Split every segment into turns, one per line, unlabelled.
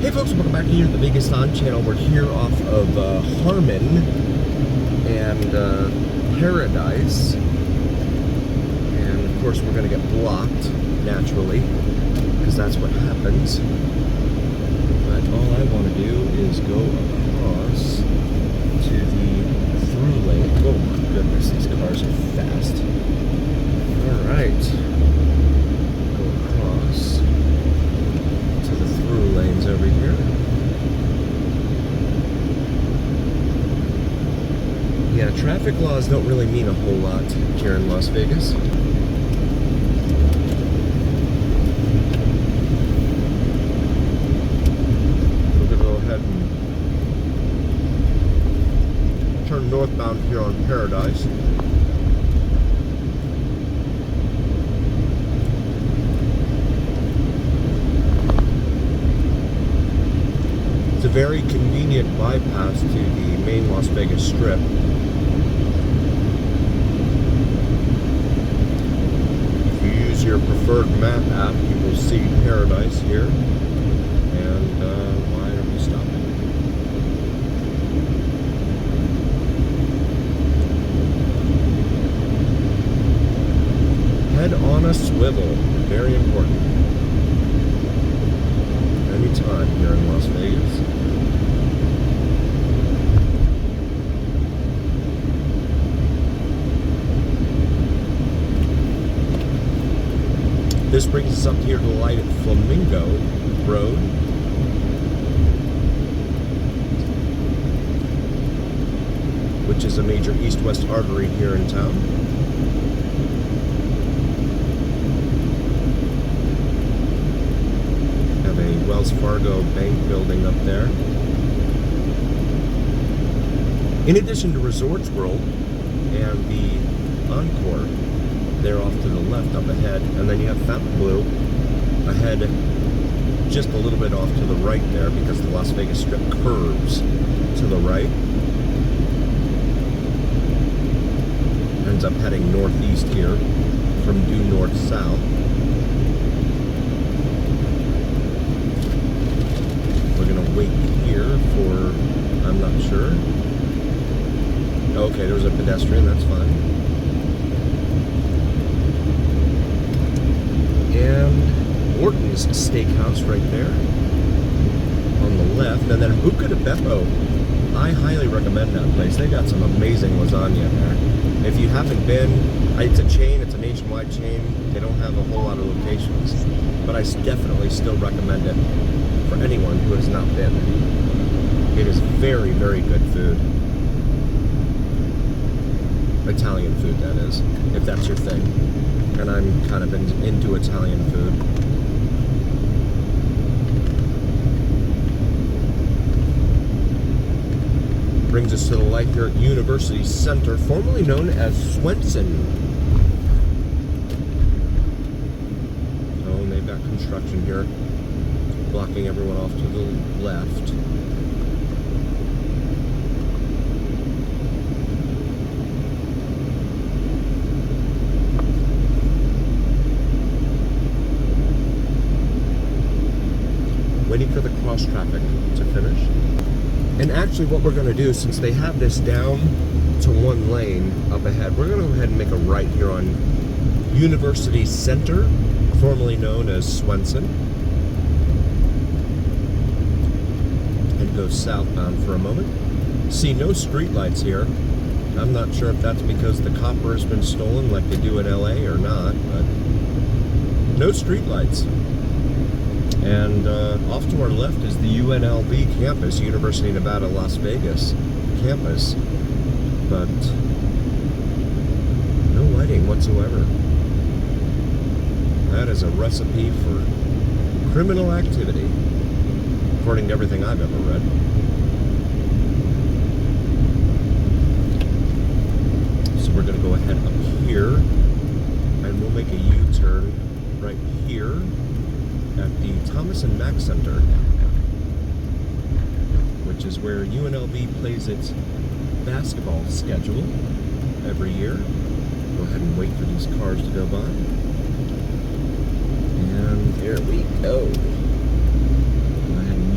Hey folks, welcome back here to the Vegas On channel. We're here off of Harmon and Paradise. And of course we're going to get blocked, naturally, because that's what happens. But all I want to do is go across to the through lane. Oh my goodness, these cars are fast. Alright. Go across to the through lanes over here. Yeah, traffic laws don't really mean a whole lot here in Las Vegas. We're going to go ahead and turn northbound here on Paradise. It's a very convenient bypass to the main Las Vegas Strip. If you use your preferred map app, you will see Paradise here. And why are we stopping? Head on a swivel. Very important. Anytime here in Las Vegas. This brings us up here to the light at Flamingo Road. Which is a major east-west artery here in town. Have a Wells Fargo bank building up there. In addition to Resorts World and the Encore, they're off to the left up ahead, and then you have Fontainebleau ahead just a little bit off to the right there because the Las Vegas Strip curves to the right. Ends up heading northeast here from due north-south. We're going to wait here for, I'm not sure. Okay, there's a pedestrian, that's fine. And Morton's Steakhouse right there on the left. And then Buca de Beppo. I highly recommend that place. They got some amazing lasagna there. If you haven't been, it's a chain, it's a nationwide chain. They don't have a whole lot of locations. But I definitely still recommend it for anyone who has not been. It is very, very good food. Italian food, that is, if that's your thing. And I'm kind of into Italian food. Brings us to the light here at University Center, formerly known as Swenson. Oh, and they've got construction here, blocking everyone off to the left. Waiting for the cross traffic to finish. And actually what we're going to do, since they have this down to one lane up ahead, we're going to go ahead and make a right here on University Center, formerly known as Swenson, and go southbound for a moment. See no street lights here. I'm not sure if that's because the copper has been stolen like they do in LA or not, but no street lights. And off to our left is the UNLV campus, University of Nevada, Las Vegas campus. But no lighting whatsoever. That is a recipe for criminal activity, according to everything I've ever read. So we're going to go ahead up here, and we'll make a U-turn right here at the Thomas and Mack Center, which is where UNLV plays its basketball schedule every year. Go ahead and wait for these cars to go by. And here we go. Go ahead and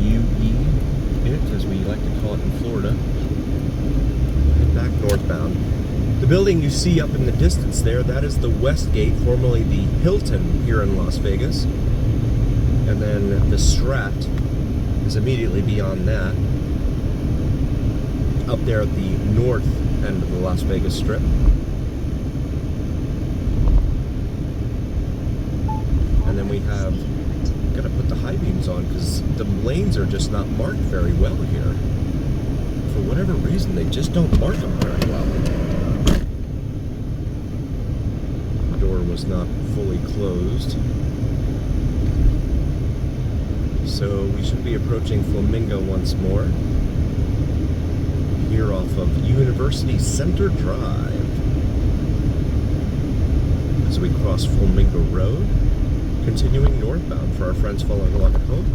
building you see up in the distance there, that is the West Gate, formerly the Hilton here in Las Vegas. And then the Strat is immediately beyond that, up there at the north end of the Las Vegas Strip. And then we have, gotta put the high beams on because the lanes are just not marked very well here. For whatever reason, they just don't mark them very well. The door was not fully closed. So we should be approaching Flamingo once more. Here off of University Center Drive. As we cross Flamingo Road, continuing northbound for our friends following along at home.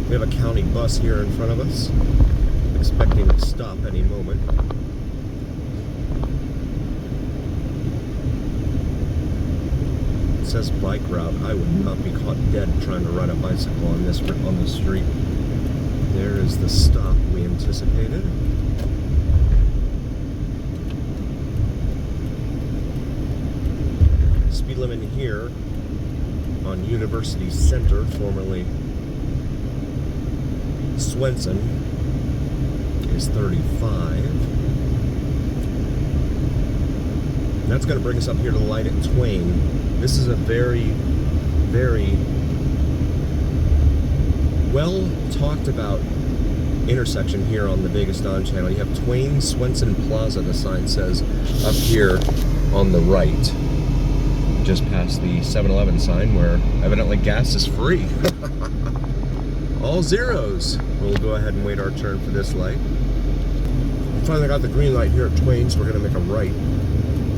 We have a county bus here in front of us, expecting to stop any moment. It says bike route. I would not be caught dead trying to ride a bicycle on this street. There is the stop we anticipated. Speed limit here on University Center, formerly Swenson, is 35. That's going to bring us up here to the light at Twain. This is a very, very well talked about intersection here on the Vegas Dawn channel. You have Twain Swenson Plaza, the sign says, up here on the right. Just past the 7-Eleven sign where evidently gas is free. All zeros. We'll go ahead and wait our turn for this light. We finally got the green light here at Twain, so we're going to make a right.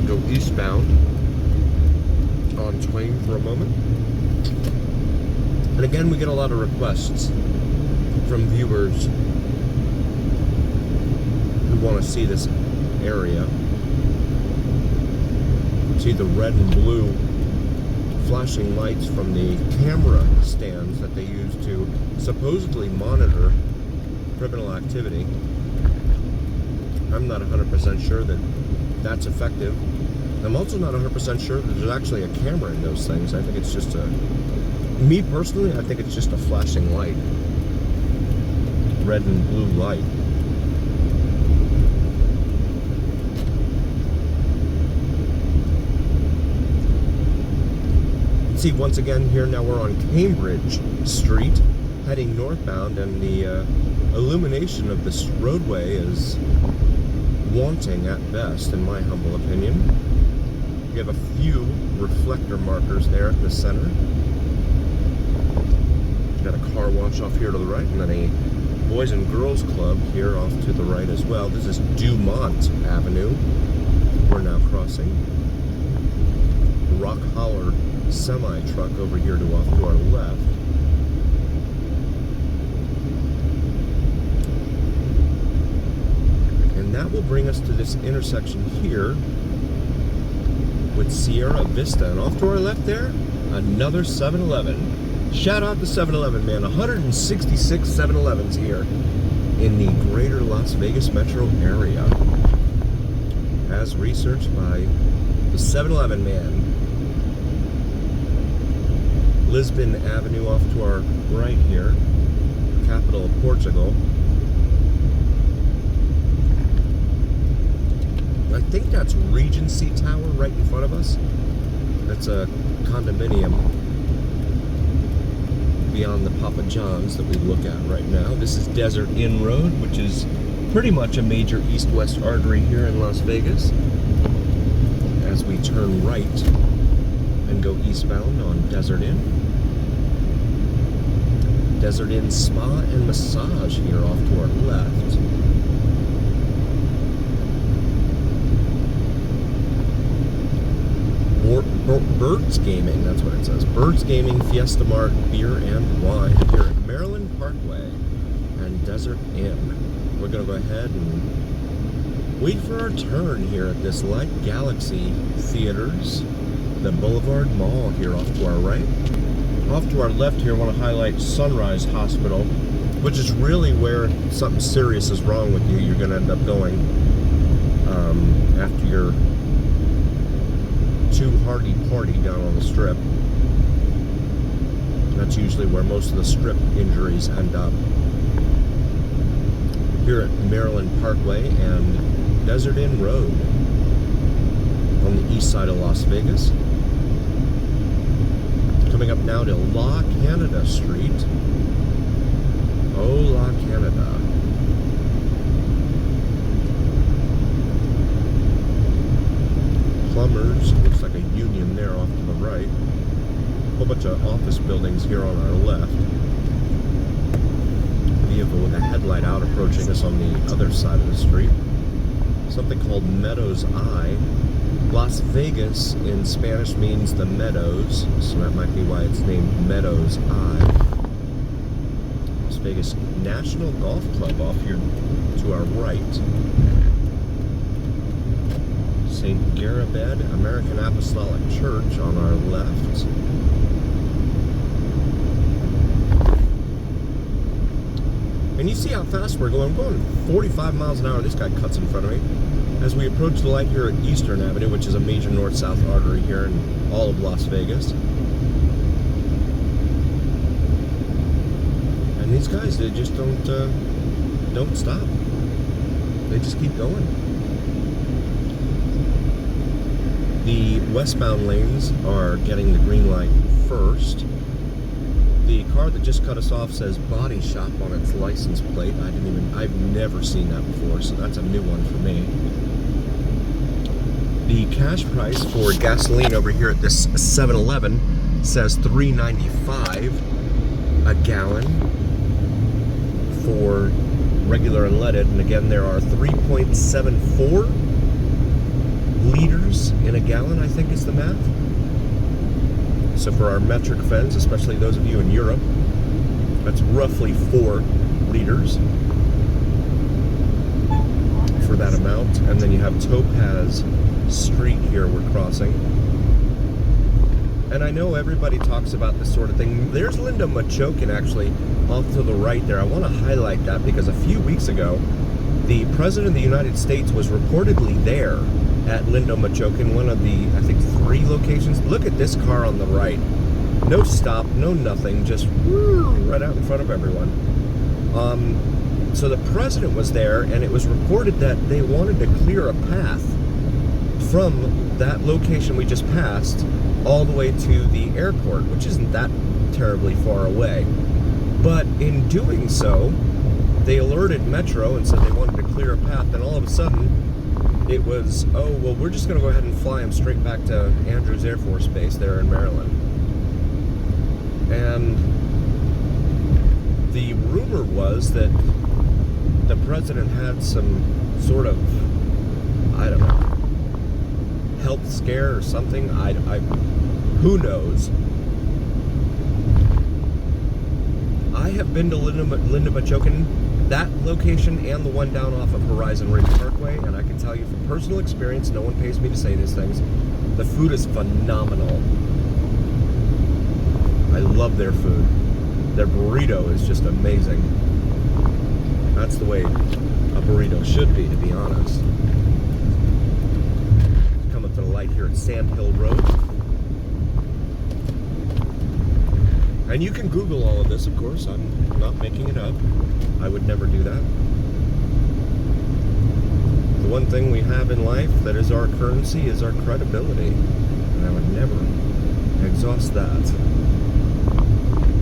Go eastbound on Twain for a moment. And again, we get a lot of requests from viewers who want to see this area. See the red and blue flashing lights from the camera stands that they use to supposedly monitor criminal activity. I'm not 100% sure that that's effective. I'm also not 100% sure that there's actually a camera in those things. I think it's just me personally, I think it's just a flashing light. Red and blue light. See, once again here now we're on Cambridge Street heading northbound, and the illumination of this roadway is wanting at best, in my humble opinion. We have a few reflector markers there at the center. Got a car wash off here to the right, and then a Boys and Girls Club here off to the right as well. This is Dumont Avenue we're now crossing. Rock Holler semi-truck over here to off to our left. And that will bring us to this intersection here with Sierra Vista. And off to our left there, another 7-Eleven. Shout out to 7-Eleven, man. 166 7-Elevens here in the greater Las Vegas metro area, as researched by the 7-Eleven man. Lisbon Avenue off to our right here, capital of Portugal. I think that's Regency Tower right in front of us. That's a condominium beyond the Papa John's that we look at right now. This is Desert Inn Road, which is pretty much a major east-west artery here in Las Vegas. As we turn right and go eastbound on Desert Inn. Desert Inn Spa and Massage here off to our left. Birds Gaming, that's what it says. Birds Gaming, Fiesta Mart, Beer and Wine here at Maryland Parkway and Desert Inn. We're going to go ahead and wait for our turn here at this Light Galaxy Theaters, the Boulevard Mall here off to our right. Off to our left here, I want to highlight Sunrise Hospital which is really where something serious is wrong with you. You're going to end up going after your too hardy party down on the Strip. That's usually where most of the Strip injuries end up. Here at Maryland Parkway and Desert Inn Road on the east side of Las Vegas. Coming up now to La Canada Street. Oh, La Canada. Plumbers, looks like a union there off to the right. A whole bunch of office buildings here on our left. Vehicle with a headlight out approaching us on the other side of the street. Something called Meadows Eye. Las Vegas in Spanish means the meadows, so that might be why it's named Meadows Eye. Las Vegas National Golf Club off here to our right. St. Garabed American Apostolic Church on our left. And you see how fast we're going. I'm going 45 miles an hour. This guy cuts in front of me. As we approach the light here at Eastern Avenue, which is a major north-south artery here in all of Las Vegas. And these guys, they just don't stop. They just keep going. The westbound lanes are getting the green light first. The car that just cut us off says body shop on its license plate. I've never seen that before, so that's a new one for me. The cash price for gasoline over here at this 7-Eleven says $3.95 a gallon for regular unleaded, and again there are 3.74 liters in a gallon, I think is the math. So for our metric fens, especially those of you in Europe, that's roughly 4 liters for that amount. And then you have Topaz Street here we're crossing. And I know everybody talks about this sort of thing. There's Linda Machokin actually off to the right there. I want to highlight that because a few weeks ago, the President of the United States was reportedly there at Lindo Machokin, one of the, I think, 3 locations. Look at this car on the right. No stop, no nothing, just right out in front of everyone. So the president was there, and it was reported that they wanted to clear a path from that location we just passed all the way to the airport, which isn't that terribly far away. But in doing so, they alerted Metro and said they wanted to clear a path, and all of a sudden, it was, oh, well, we're just going to go ahead and fly them straight back to Andrews Air Force Base there in Maryland. And the rumor was that the president had some sort of, I don't know, health scare or something. Who knows? I have been to Linda Machokin, that location and the one down off of Horizon Ridge Parkway, and I can tell you from personal experience, no one pays me to say these things, the food is phenomenal. I love their food. Their burrito is just amazing. That's the way a burrito should be, to be honest. Come up to the light here at Sand Hill Road. And you can Google all of this, of course. I'm not making it up. I would never do that. The one thing we have in life that is our currency is our credibility. And I would never exhaust that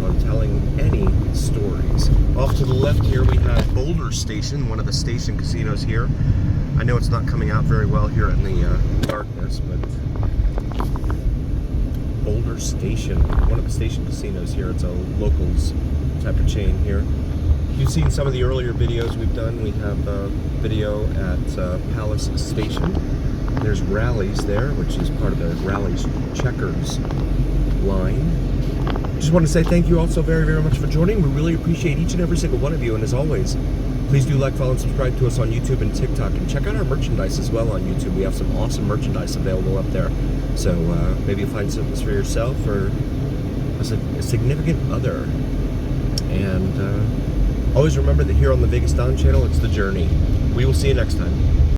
on telling any stories. Off to the left here we have Boulder Station, one of the station casinos here. I know it's not coming out very well here in the darkness, but Boulder Station, one of the station casinos here. It's a locals type of chain here. You've seen some of the earlier videos we've done. We have a video at Palace Station. There's Rallies there, which is part of the Rallies Checkers line. Just want to say thank you all so very, very much for joining. We really appreciate each and every single one of you. And as always, please do like, follow, and subscribe to us on YouTube and TikTok. And check out our merchandise as well on YouTube. We have some awesome merchandise available up there. So maybe you'll find something for yourself or a significant other. And Always remember that here on the Vegas Don channel, it's the journey. We will see you next time.